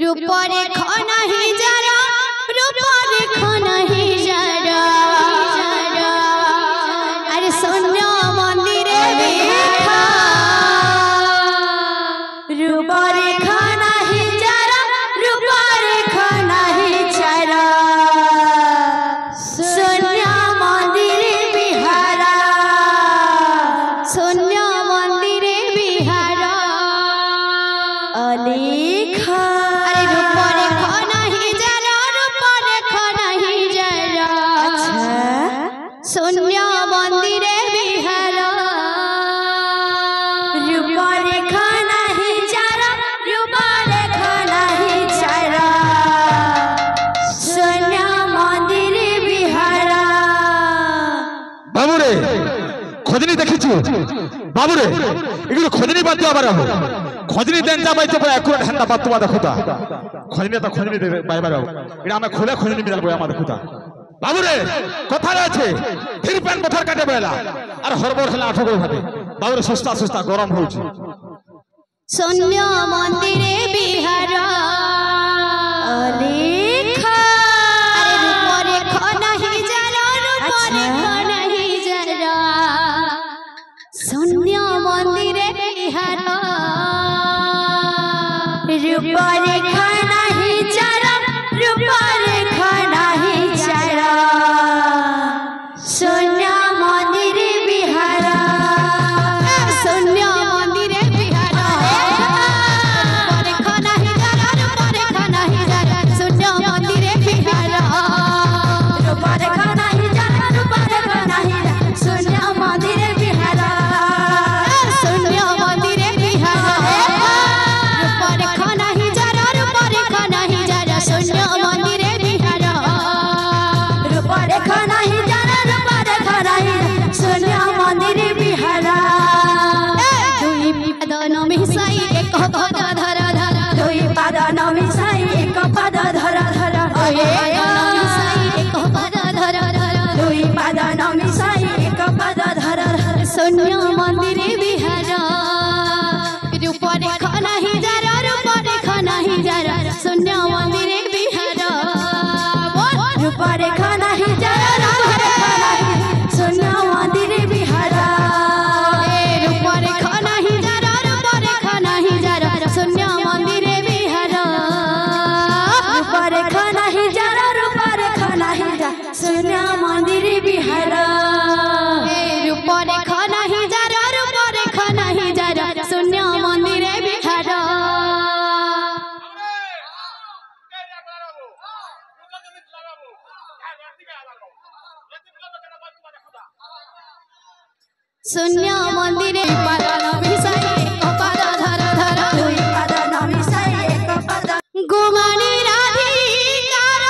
रूपरे खाना ही जरा रूपरे खाना ही जरा अरे सोनिया मंदिरे बिखा रूपरे खाना ही जरा रूपरे खाना ही जरा सोनिया मंदिरे बिहारा सोनिया मंदिरे बिहारा अलेखा सोनिया मंदिरे बिहारा रूपरे खाना ही जरा रूपरे खाना ही जरा सोनिया मंदिरे बिहारा बाबूरे खोजनी देखिछु बाबूरे एगुलो खोजनी बात दिया बारा खोजनी देन जा बाइते पर एकुरेट हंदा बात तुमा देखुता खोजनी तो खोजनी दे बाय बारा एटा हमें खोले खोजनी मिलाल बय आमा देखुता बाबूरे कथा আছে फिर पेन पत्थर काटे बेला আর হরবর খেলা আঠো করে ভাতে বাবুরে সস্তা সস্তা গরম হউছি সোনিয়া মন্দিরে বিহারা আলেখা আরে রূপরে খানা হি জরা রূপরে খানা হি জরা সোনিয়া মন্দিরে বিহারা रूपरे खाना ही जरा रूपरे खाना ही जरा सोनिया मंदिरे बिहारा सोनिया मंदिरे बिहारा रूपरे खाना ही जरा रूपरे खाना ही जरा सोनिया मंदिरे बिहारा रूपरे खाना ही जरा रूपरे खाना ही जरा सोनिया मंदिरे बिहारा सोनिया मंदिरे बिहारा रूपरे खाना ही जरा रूपरे खाना ही जरा सोनिया मंदिरे बिहारा रूपरे खाना ही जरा रूपरे खाना ही सोनिया मंदिरे बिहारा दुई पाद मिसाई एक पद धरा धरा दुई पाद मिसाई एक पद धरा धरा एक पद धरा धरा दुई पाद मिसाई एक पद धरा धरा सोनिया मंदिरे बिहारा रूपरे खाना ही जरा रूपरे खाना ही जरा सोनिया मंदिरे बिहारा रूपरे खाना ही जरा रूपरे खाना ही सोनिया मंदिरे बिहारा रूपरे खाना ही जरा रूपरे खाना ही जरा सोनिया मंदिरे बिहारा रूपरे खाना ही जरा रूपरे खाना ही जरा सोनिया मंदिरे बिहारा रूपरे खाना ही जरा रूपरे खाना ही जरा सोनिया मंदिरे बिहारा सोनिया मंदिरे पाद मिसाई एक पद धरा धरा दुई पाद मिसाई एक पद गुमानी राधिकार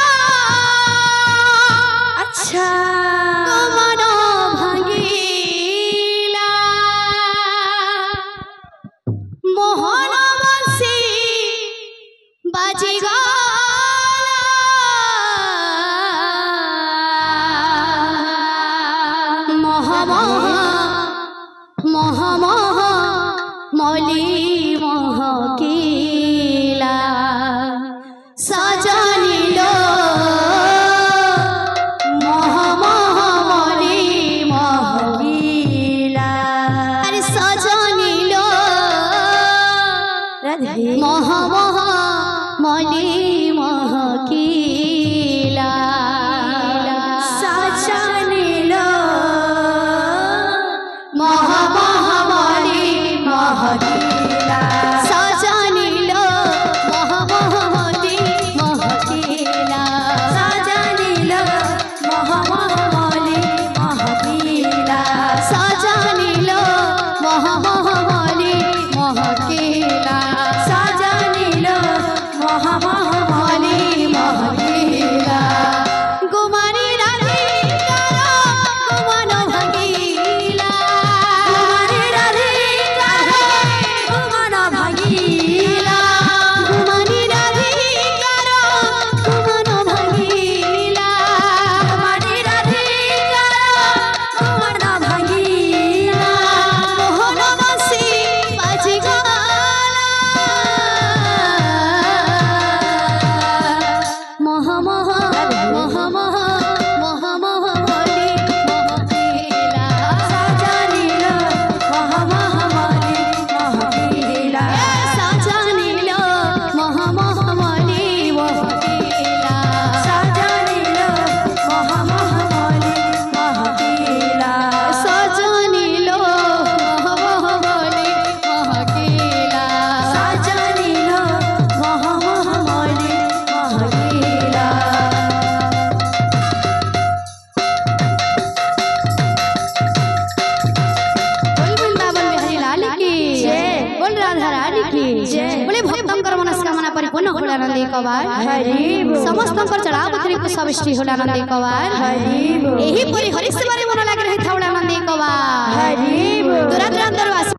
अच्छा गुमान भांगिला मोहन बंसी बाजी मह मह मौली महकिला सजनिलो मह मह मौली महकिला अरे सजनिलो मह मह मौली महकिला सजनिलो मह मह मौली महकिला सजनिलो मह मह मौली महकिला सजनिलो मह मह मौली महकिला सजनिलो मह मह मौली महकिला सजनिलो मह मह मौली महकिला बोले भक्तंकर मनस्कामना परिपूर्ण होला आनंदी कवार समस्तंकर चढ़ाव पत्री को सविष्टि होला आनंदी कवार यही परि हरिश्चंद्र मन लागे रही था आनंदी कवार तोरा तोरा दरवाजा